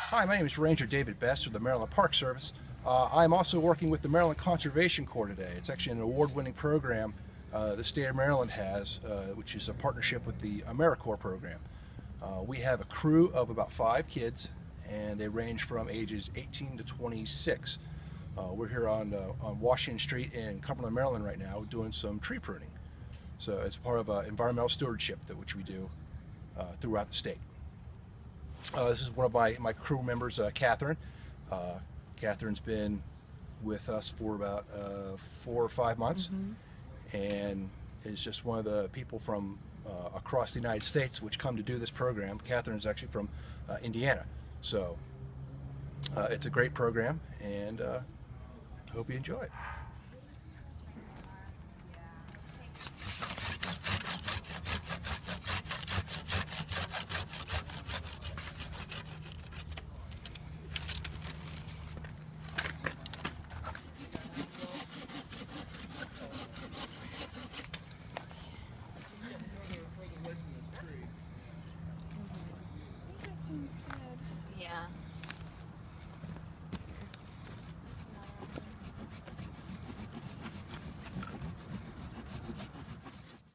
Hi, my name is Ranger David Best with the Maryland Park Service. I'm also working with the Maryland Conservation Corps today. It's actually an award-winning program the state of Maryland has, which is a partnership with the AmeriCorps program. We have a crew of about 5 kids, and they range from ages 18 to 26. We're here on Washington Street in Cumberland, Maryland right now doing some tree pruning. So it's part of environmental stewardship which we do throughout the state. This is one of my crew members, Catherine. Catherine's been with us for about 4 or 5 months, and is just one of the people from across the United States which come to do this program. Catherine is actually from Indiana, so it's a great program, and hope you enjoy it.